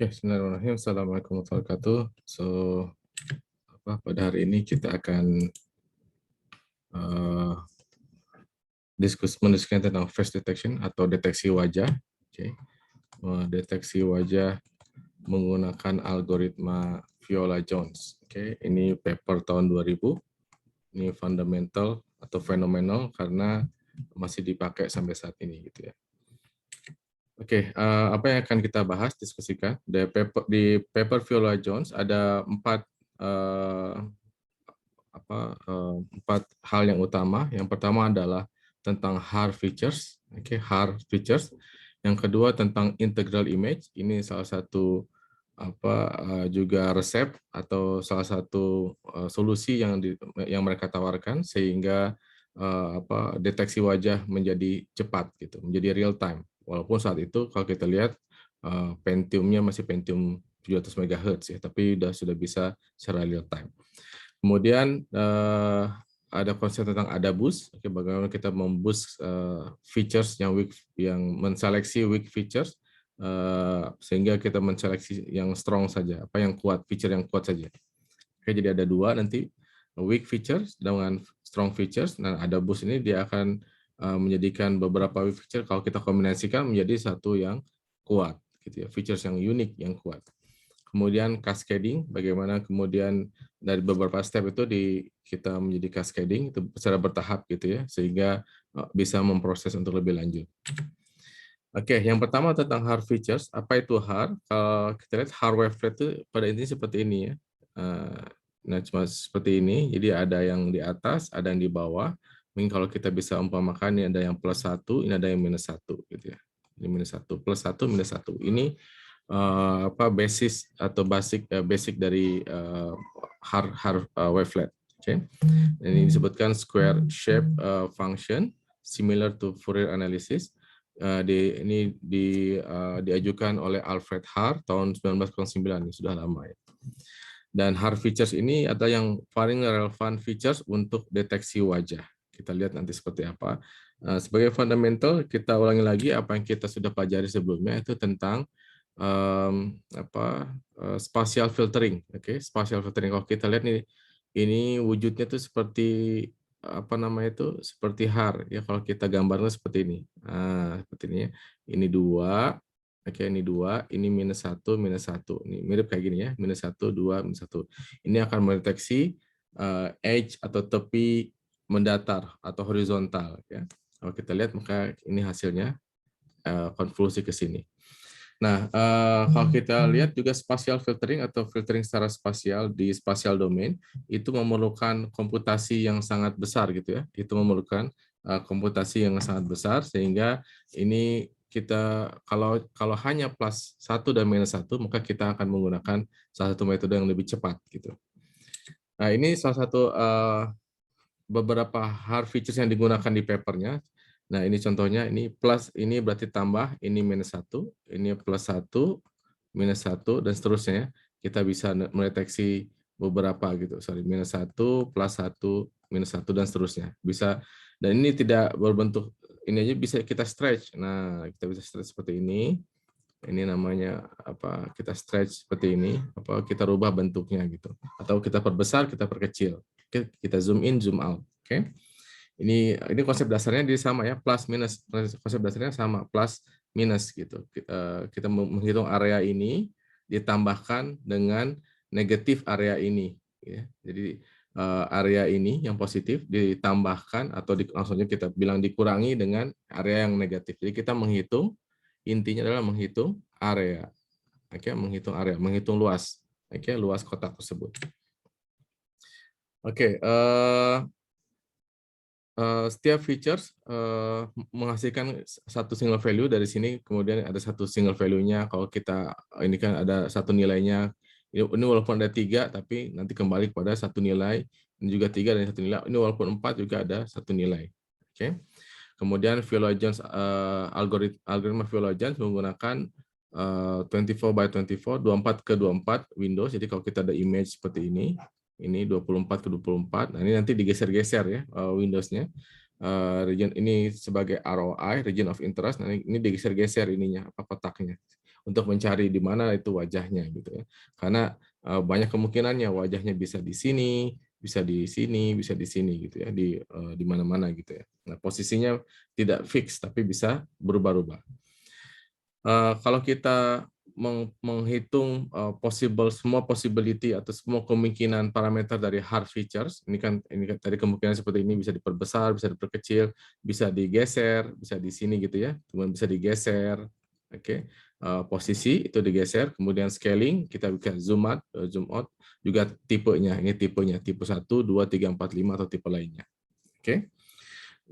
Oke, bismillahirrahmanirrahim. Assalamualaikum warahmatullahi wabarakatuh. Pada hari ini kita akan uh, mendiskusikan tentang face detection atau deteksi wajah. Oke, deteksi wajah menggunakan algoritma Viola-Jones. Oke, ini paper tahun 2000. Ini fundamental atau fenomenal karena masih dipakai sampai saat ini, gitu ya. Oke, apa yang akan kita bahas, diskusikan. Di paper Viola-Jones ada empat hal yang utama. Yang pertama adalah tentang hard features, hard features. Yang kedua tentang integral image. Ini salah satu juga resep atau salah satu solusi yang mereka tawarkan sehingga deteksi wajah menjadi cepat gitu, menjadi real time. Walaupun saat itu kalau kita lihat Pentium-nya masih Pentium 700 MHz ya, tapi sudah bisa secara real time. Kemudian ada konsep tentang AdaBoost, bagaimana kita memboost features yang menseleksi weak features sehingga kita menseleksi yang strong saja, yang kuat, feature yang kuat saja. Oke, jadi ada dua nanti, weak features dengan strong features. Nah, AdaBoost ini dia akan menjadikan beberapa weak feature kalau kita kombinasikan menjadi satu yang kuat, gitu ya, features yang unik, yang kuat. Kemudian cascading, bagaimana kemudian dari beberapa step itu kita menjadi cascading itu secara bertahap gitu ya, sehingga bisa memproses untuk lebih lanjut. Oke, yang pertama tentang hard features. Apa itu hard? Kalau kita lihat hard wavelet itu pada intinya seperti ini ya. Nah, cuma seperti ini. Jadi ada yang di atas, ada yang di bawah. Mungkin kalau kita bisa umpamakan ini ada yang +1, ini ada yang -1 gitu ya. Ini -1, +1, -1. Ini basis atau basic dari hard wavelet. Oke. Ini disebutkan square shape function similar to Fourier analysis. Ini diajukan oleh Alfred Haar tahun 1909, sudah lama ya. Dan hard features ini adalah yang paling relevan features untuk deteksi wajah. Kita lihat nanti seperti apa. Sebagai fundamental, kita ulangi lagi apa yang kita sudah pelajari sebelumnya, itu tentang spatial filtering. Spatial filtering. Kalau kita lihat nih, ini wujudnya tuh seperti seperti HAR ya, kalau kita gambarnya seperti ini. Nah, seperti ini ya. Ini dua, ini dua, ini -1, -1. Ini mirip kayak gini ya, -1, 2, -1. Ini akan mendeteksi edge atau tepi mendatar atau horizontal ya. Kalau kita lihat maka ini hasilnya konvolusi ke sini. Nah, kalau kita lihat juga spatial filtering atau filtering secara spasial di spatial domain itu memerlukan komputasi yang sangat besar gitu ya. Itu memerlukan komputasi yang sangat besar sehingga ini kita kalau hanya +1 dan -1 maka kita akan menggunakan salah satu metode yang lebih cepat gitu. Nah, ini salah satu beberapa hard features yang digunakan di papernya. Nah, ini contohnya, ini plus, ini berarti tambah, ini -1, ini +1, -1, dan seterusnya. Kita bisa mendeteksi beberapa gitu, -1, +1, -1, dan seterusnya. Bisa, dan ini tidak berbentuk, ini aja bisa kita stretch. Nah, kita bisa stretch seperti ini. Ini namanya kita stretch seperti ini, kita rubah bentuknya gitu. Atau kita perbesar, kita perkecil. Oke, kita zoom in, zoom out. Oke. Ini konsep dasarnya dia sama ya, plus minus. Konsep dasarnya sama, plus minus gitu. Kita menghitung area ini ditambahkan dengan negatif area ini ya. Jadi area ini yang positif ditambahkan atau langsungnya kita bilang dikurangi dengan area yang negatif. Jadi kita menghitung, intinya adalah menghitung area. Oke, menghitung area, menghitung luas. Oke, luas kotak tersebut. Oke, setiap features menghasilkan satu single value dari sini, kemudian ada satu single value-nya. Kalau kita ini kan ada satu nilainya, ini walaupun ada 3, tapi nanti kembali kepada satu nilai, ini juga 3 dan satu nilai. Ini walaupun 4 juga ada satu nilai. Oke. Kemudian Viola-Jones algoritma Viola-Jones menggunakan 24 by 24, 24 ke 24 Windows. Jadi kalau kita ada image seperti ini 24 ke 24. Nah, ini nanti digeser-geser ya Windows-nya. Region ini sebagai ROI, region of interest. Nah, ini digeser-geser ininya kotaknya. untuk mencari di mana itu wajahnya gitu ya. Karena banyak kemungkinannya wajahnya bisa di sini, bisa di sini, bisa di sini gitu ya, di mana-mana gitu ya. Nah, posisinya tidak fix tapi bisa berubah-ubah. Kalau kita menghitung semua possibility atau semua kemungkinan parameter dari hard features, ini kan tadi kemungkinan seperti ini bisa diperbesar, bisa diperkecil, bisa digeser, bisa di sini gitu ya, kemudian bisa digeser, oke. Posisi itu digeser, kemudian scaling kita bisa zoom out, zoom out, juga tipenya, ini tipenya, tipe 1, 2, 3, 4, 5 atau tipe lainnya, oke.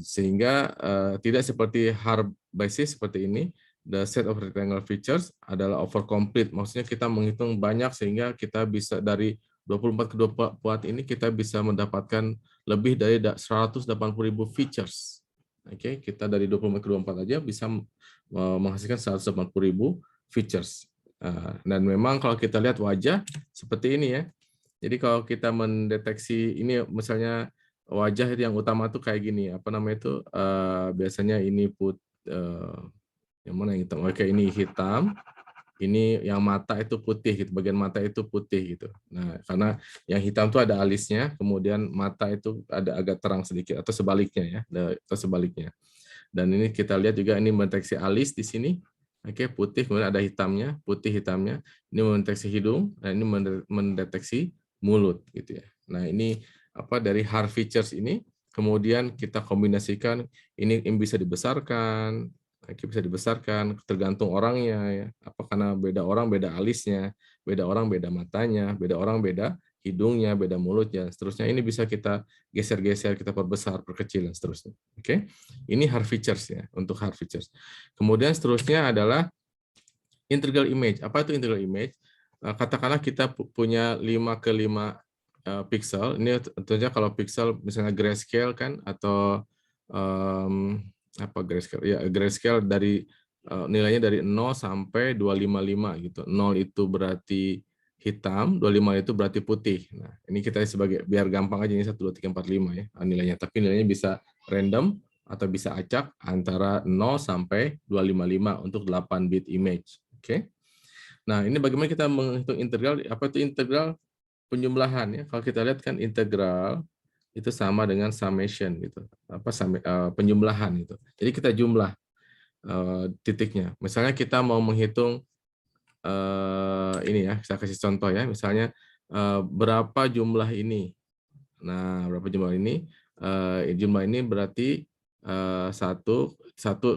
Sehingga tidak seperti hard basis seperti ini, the set of rectangle features adalah over complete. Maksudnya kita menghitung banyak sehingga kita bisa dari 24 ke 24 ini kita bisa mendapatkan lebih dari 180.000 features. Oke, kita dari 24 ke 24 aja bisa menghasilkan 180.000 features. Dan memang kalau kita lihat wajah seperti ini ya. Jadi kalau kita mendeteksi ini misalnya wajah itu yang utama tuh kayak gini, apa namanya itu biasanya ini yang mana yang hitam? Oke, ini hitam, ini yang mata itu putih gitu, bagian mata itu putih gitu. Nah, karena yang hitam itu ada alisnya, kemudian mata itu ada agak terang sedikit atau sebaliknya ya, atau sebaliknya. Dan ini kita lihat juga ini mendeteksi alis di sini. Oke, putih kemudian ada hitamnya, putih hitamnya. Ini mendeteksi hidung dan ini mendeteksi mulut gitu ya. Nah, ini apa dari hard features ini kemudian kita kombinasikan ini bisa dibesarkan, bisa dibesarkan tergantung orangnya ya. Apa karena beda orang beda alisnya, beda orang beda matanya, beda orang beda hidungnya, beda mulutnya, seterusnya. Ini bisa kita geser-geser, kita perbesar, perkecil, dan seterusnya. Oke, ini hard features ya, untuk hard features. Kemudian seterusnya adalah integral image. Apa itu integral image? Katakanlah kita punya 5 ke 5 pixel. Ini tentunya kalau pixel misalnya grayscale kan, atau apa grayscale? Ya, grayscale dari nilainya dari 0 sampai 255 gitu. 0 itu berarti hitam, 25 itu berarti putih. Nah, ini kita sebagai biar gampang aja ini 1 2 3 4 5 ya nilainya. Tapi nilainya bisa random atau bisa acak antara 0 sampai 255 untuk 8 bit image. Oke. Nah, ini bagaimana kita menghitung integral? Apa itu integral? Penjumlahan ya. Kalau kita lihat kan integral itu sama dengan summation gitu. Apa penjumlahan gitu. Jadi kita jumlah titiknya. Misalnya kita mau menghitung ini ya, saya kasih contoh ya. Misalnya berapa jumlah ini. Nah, berapa jumlah ini? Jumlah ini berarti satu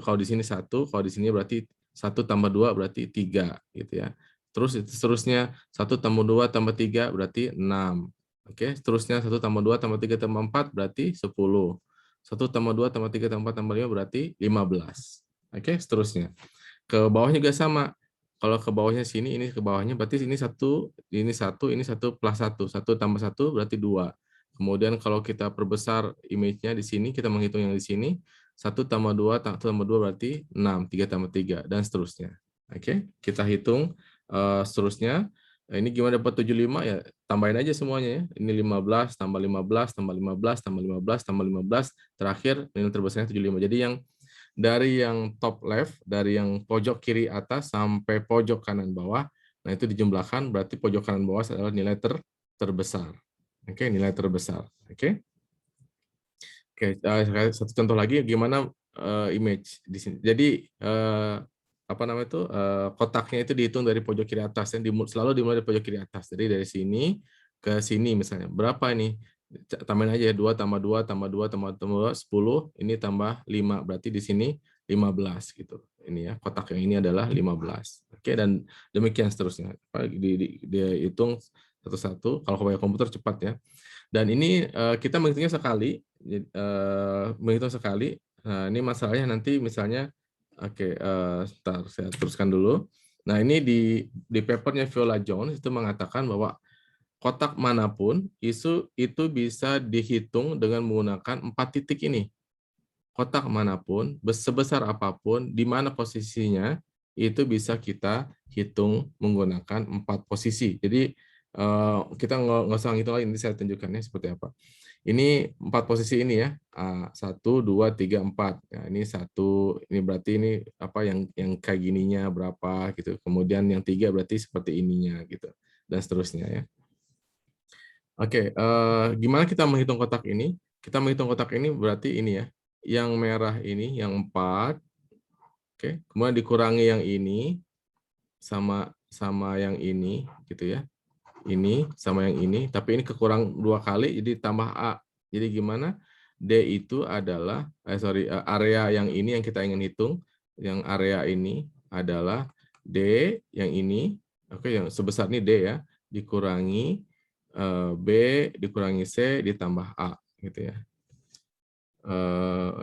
kalau di sini satu, kalau di sini berarti 1 tambah 2 berarti 3 gitu ya. Terus seterusnya 1 tambah 2 tambah 3 berarti 6. Oke, seterusnya 1 tambah 2 tambah 3 tambah 4 berarti 10. 1 tambah 2 tambah 3 tambah 4 tambah 5 berarti 15. Oke, seterusnya. Ke bawahnya juga sama. Kalau ke bawahnya sini, ini ke bawahnya berarti ini satu, ini satu, ini satu plus satu. 1 tambah 1 berarti 2. Kemudian kalau kita perbesar image-nya di sini, kita menghitung yang di sini, 1 tambah 2, 1 tambah 2 berarti 6, 3 tambah 3, dan seterusnya. Oke, kita hitung seterusnya. Ini gimana dapat 75? Ya, tambahin aja semuanya ya. Ini 15, tambah 15, tambah 15, tambah 15, tambah 15, terakhir nilai terbesarnya 75. Jadi dari yang top left, dari yang pojok kiri atas sampai pojok kanan bawah, nah itu dijumlahkan, berarti pojok kanan bawah adalah nilai terbesar. Oke, nilai terbesar. Oke. Oke, satu contoh lagi gimana image di sini. Jadi apa namanya itu kotaknya itu dihitung dari pojok kiri atas, selalu dimulai dari pojok kiri atas. Jadi dari sini ke sini misalnya. Berapa ini? Tambahin aja ya, 2 tambah 2 tambah 2 tambah 2 10, ini tambah 5. Berarti di sini 15 gitu. Ini ya, kotak yang ini adalah 15. Oke, dan demikian seterusnya. Dia hitung satu-satu. Kalau pakai komputer cepat ya. Dan ini kita menghitungnya sekali, menghitung sekali. Nah, ini masalahnya nanti misalnya, oke, sebentar saya teruskan dulu. Nah, ini di papernya Viola Jones itu mengatakan bahwa kotak manapun itu bisa dihitung dengan menggunakan 4 titik ini. Kotak manapun, sebesar apapun, di mana posisinya, itu bisa kita hitung menggunakan 4 posisi. Jadi kita nggak usah ngitung lagi, nanti saya tunjukkan ya seperti apa. Ini 4 posisi ini ya. 1, 2, 3, 4. Nah, ini 1, ini berarti ini apa yang kayak gininya berapa gitu. Kemudian yang 3 berarti seperti ininya gitu. Dan seterusnya ya. Oke, gimana kita menghitung kotak ini? Kita menghitung kotak ini berarti ini ya. Yang merah ini yang 4, oke. Kemudian dikurangi yang ini sama sama yang ini gitu ya. Ini sama yang ini, tapi ini kekurang 2 kali jadi tambah A. Jadi gimana? D itu adalah area yang ini yang kita ingin hitung, yang area ini adalah D yang ini, oke, yang sebesar ini D ya, dikurangi B dikurangi C ditambah A gitu ya.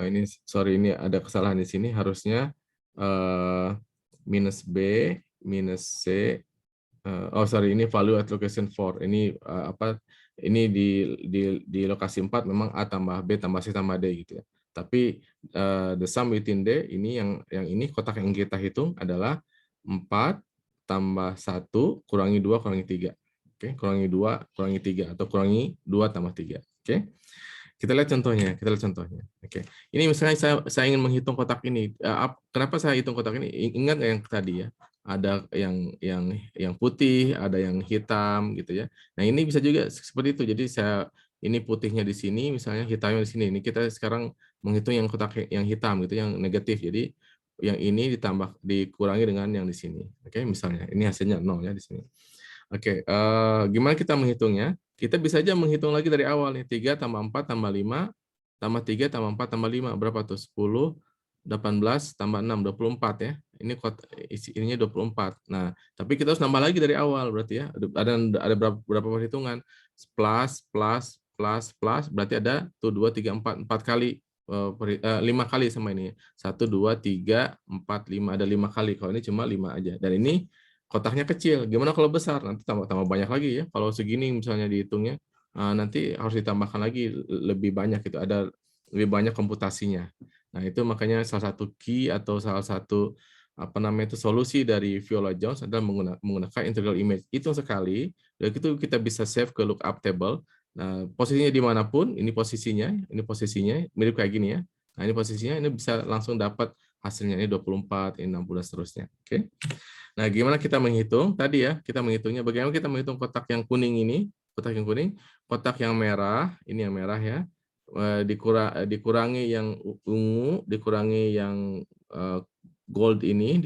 Ini sorry, ini ada kesalahan di sini, harusnya minus B minus C. Oh sorry, ini value at location 4. Ini apa? Ini di lokasi 4 memang A tambah B tambah C tambah D gitu ya. Tapi the sum within D ini yang ini kotak yang kita hitung adalah 4 tambah 1 kurangi 2 kurangi 3. Oke, kurangi 2 kurangi 3 atau kurangi 2 tambah 3. Oke. Kita lihat contohnya, kita lihat contohnya. Oke. Ini misalnya saya ingin menghitung kotak ini. Kenapa saya hitung kotak ini? Ingat yang tadi ya, ada yang putih, ada yang hitam gitu ya. Nah, ini bisa juga seperti itu. Jadi ini putihnya di sini, misalnya hitamnya di sini. Ini kita sekarang menghitung yang kotak yang hitam gitu, yang negatif. Jadi yang ini dikurangi dengan yang di sini. Oke, misalnya ini hasilnya 0 ya di sini. Oke, gimana kita menghitungnya? Kita bisa aja menghitung lagi dari awal nih. 3 tambah 4 tambah 5 tambah 3 tambah 4 tambah 5. Berapa tuh? 10, 18 tambah 6, 24 ya. Ini ininya 24. Nah, tapi kita harus nambah lagi dari awal berarti ya. Ada berapa perhitungan? Plus, plus, plus, plus. Berarti ada tuh 2, 3, 4. 4 kali. 5 kali sama ini. 1, 2, 3, 4, 5. Ada 5 kali. Kalau ini cuma 5 aja. Dan ini kotaknya kecil. Gimana kalau besar? Nanti tambah banyak lagi ya. Kalau segini misalnya dihitungnya, nanti harus ditambahkan lagi lebih banyak gitu. Ada lebih banyak komputasinya. Nah, itu makanya salah satu key atau salah satu apa namanya itu solusi dari Viola Jones adalah menggunakan integral image. Itu sekali, dan itu kita bisa save ke lookup table. Nah, posisinya dimanapun, ini posisinya mirip kayak gini ya. Nah, ini posisinya, ini bisa langsung dapat hasilnya ini 24, ini 60 dan seterusnya. Oke. Nah, gimana kita menghitung? Tadi ya, kita menghitungnya. Bagaimana kita menghitung kotak yang kuning ini? Kotak yang kuning, kotak yang merah, ini yang merah ya, dikurangi yang ungu, dikurangi yang gold ini,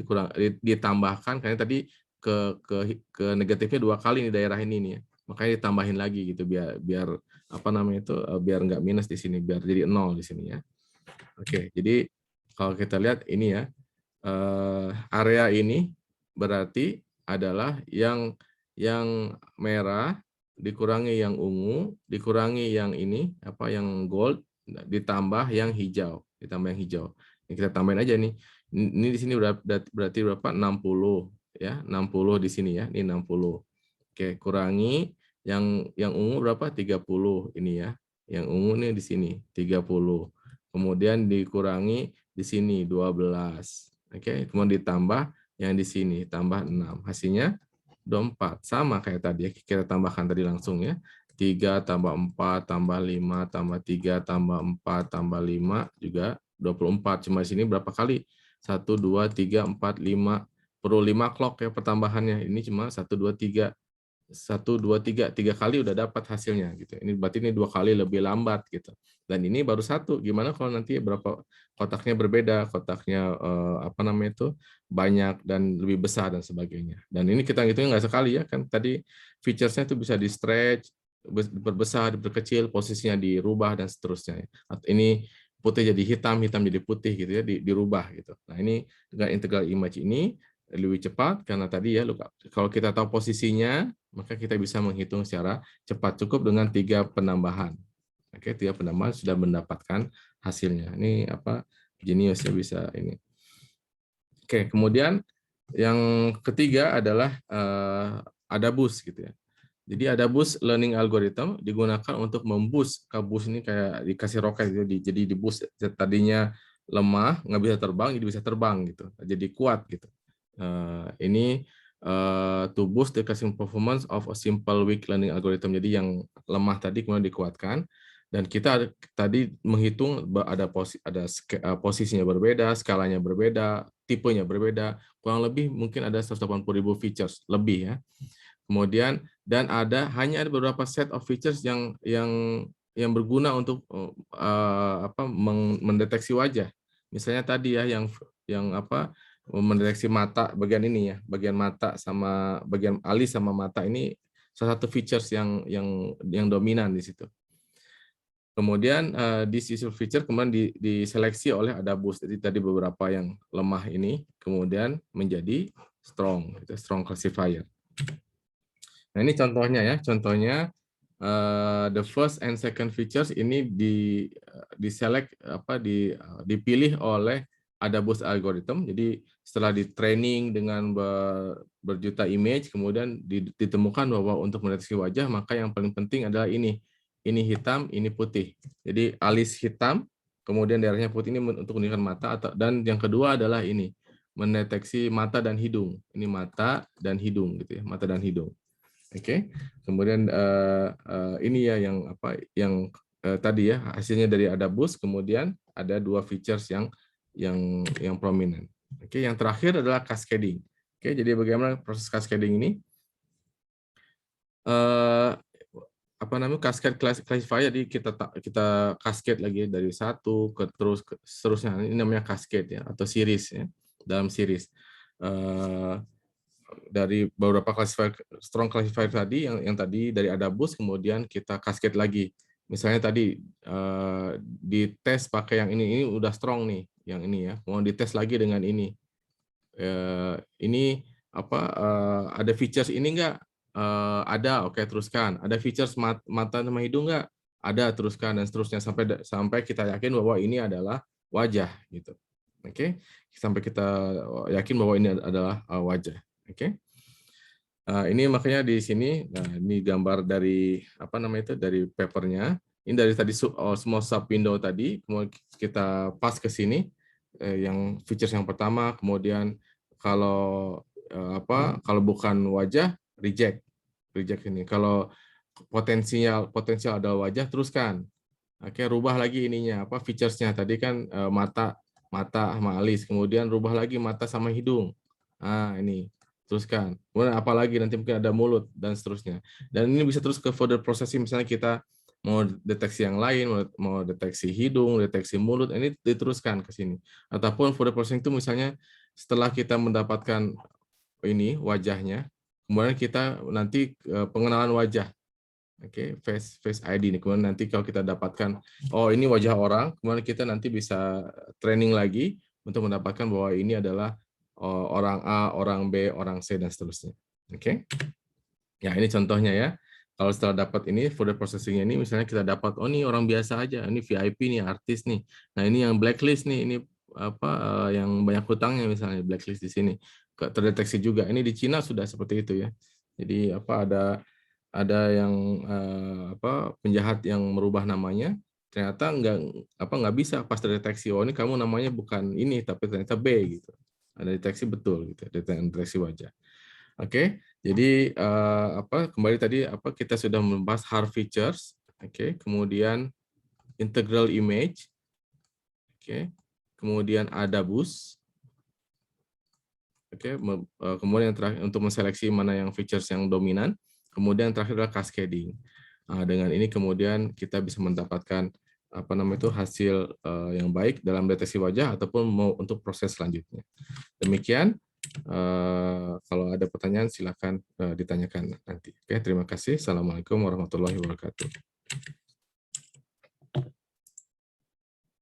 ditambahkan, karena tadi ke negatifnya 2 kali di daerah ini nih ya. Makanya ditambahin lagi gitu, biar apa namanya itu, biar nggak minus di sini, biar jadi 0 di sini ya. Oke, jadi kalau kita lihat ini ya, area ini berarti adalah yang merah dikurangi yang ungu, dikurangi yang ini apa yang gold, ditambah yang hijau, Ini kita tambahin aja nih. Ini di sini berarti berapa? 60 ya, 60 di sini ya. Ini 60. Oke, kurangi yang ungu berapa? 30 ini ya. Yang ungu nih di sini 30. Kemudian dikurangi di sini 12. Oke, kemudian ditambah yang di sini tambah 6. Hasilnya 24. Sama kayak tadi ya, kita tambahkan tadi langsung ya. 3 tambah 4 tambah 5 tambah 3 tambah 4 tambah 5 juga 24. Cuma di sini berapa kali? 1, 2, 3, 4, 5. Perlu 5 clock ya pertambahannya. Ini cuma 1, 2, 3. 1, 2, 3, 3 kali udah dapat hasilnya gitu. Ini berarti ini 2 kali lebih lambat gitu. Dan ini baru 1. Gimana kalau nanti berapa kotaknya berbeda, kotaknya apa namanya itu banyak dan lebih besar dan sebagainya. Dan ini kita hitungnya nggak sekali ya, kan tadi features-nya itu bisa di stretch, diperbesar, diperkecil, posisinya dirubah dan seterusnya. Ini putih jadi hitam, hitam jadi putih gitu ya, dirubah gitu. Nah, ini dengan integral image ini lebih cepat karena tadi ya kalau kita tahu posisinya maka kita bisa menghitung secara cepat cukup dengan 3 penambahan. Oke, 3 penambahan sudah mendapatkan hasilnya. Ini apa jenius ya bisa ini. Oke, kemudian yang ketiga adalah AdaBoost gitu ya. Jadi AdaBoost learning algorithm digunakan untuk memboost boost ini kayak dikasih roket gitu, jadi di boost tadinya lemah nggak bisa terbang jadi bisa terbang gitu, jadi kuat gitu. Ini to boost the caching performance of a simple weak learning algorithm. Jadi yang lemah tadi kemudian dikuatkan. Dan kita tadi menghitung ada posisinya berbeda, skalanya berbeda, tipenya berbeda, kurang lebih mungkin ada 180.000 features lebih ya. Kemudian dan hanya ada beberapa set of features yang berguna untuk mendeteksi wajah. Misalnya tadi ya yang mendeteksi mata bagian ini ya, bagian mata sama bagian alis sama mata ini salah satu features yang dominan di situ. Kemudian this user feature kemudian diseleksi oleh Adabus. Jadi tadi beberapa yang lemah ini kemudian menjadi strong, strong classifier. Nah ini contohnya ya, contohnya the first and second features ini dipilih oleh Adabus algorithm. Jadi setelah di training dengan berjuta image, kemudian ditemukan bahwa untuk mendeteksi wajah maka yang paling penting adalah ini hitam, ini putih. Jadi alis hitam, kemudian daerahnya putih ini untuk menunjukkan mata, dan yang kedua adalah ini mendeteksi mata dan hidung. Ini mata dan hidung gitu ya, mata dan hidung. Oke, kemudian ini ya yang tadi ya hasilnya dari Adabus, kemudian ada 2 features yang prominent. Oke, yang terakhir adalah cascading. Oke, jadi bagaimana proses cascading ini? Cascade classifier, jadi kita cascade lagi dari satu ke seterusnya. Ini namanya cascade ya, atau series ya, dalam series. Dari beberapa classifier, strong classifier tadi yang tadi dari Adabus, kemudian kita cascade lagi. Misalnya tadi dites pakai yang ini udah strong nih, yang ini ya. Mau dites lagi dengan ini. Ini ada features ini enggak? Ada, oke, teruskan. Ada features mata sama hidung enggak? Ada, teruskan, dan seterusnya sampai kita yakin bahwa ini adalah wajah gitu. Oke, sampai kita yakin bahwa ini adalah wajah. Oke. Ini makanya di sini, ini gambar dari dari papernya. Ini dari tadi semua sub window tadi, kemudian kita pas ke sini yang features yang pertama, kemudian kalau bukan wajah reject ini. Kalau potensial ada wajah, teruskan. Oke, rubah lagi ininya featuresnya tadi kan mata sama alis, kemudian rubah lagi mata sama hidung. Ini teruskan. Kemudian apalagi nanti mungkin ada mulut dan seterusnya. Dan ini bisa terus ke further processing, misalnya kita mau deteksi yang lain, mau deteksi hidung, deteksi mulut, ini diteruskan ke sini. Ataupun further processing itu misalnya setelah kita mendapatkan ini wajahnya, kemudian kita nanti pengenalan wajah. Oke, face ID nih. Kemudian nanti kalau kita dapatkan, oh ini wajah orang, kemudian kita nanti bisa training lagi untuk mendapatkan bahwa ini adalah orang A, orang B, orang C, dan seterusnya. Oke. Ya, ini contohnya ya. Kalau setelah dapat ini, further processing ini, misalnya kita dapat, oh ini orang biasa aja, ini VIP nih, artis nih. Nah ini yang blacklist nih, ini yang banyak hutangnya misalnya, blacklist di sini. Terdeteksi juga. Ini di Cina sudah seperti itu ya. Jadi ada yang penjahat yang merubah namanya, ternyata nggak bisa pas terdeteksi, oh ini kamu namanya bukan ini tapi ternyata B gitu. Ada deteksi betul gitu, deteksi wajah. Oke, jadi kembali tadi kita sudah membahas hard features, oke, kemudian integral image, oke, kemudian Adabus, oke, kemudian yang terakhir untuk menseleksi mana yang features yang dominan. Kemudian terakhir adalah cascading. Dengan ini kemudian kita bisa mendapatkan hasil yang baik dalam deteksi wajah ataupun mau untuk proses selanjutnya. Demikian. Kalau ada pertanyaan silakan ditanyakan nanti. Oke, terima kasih. Assalamualaikum warahmatullahi wabarakatuh.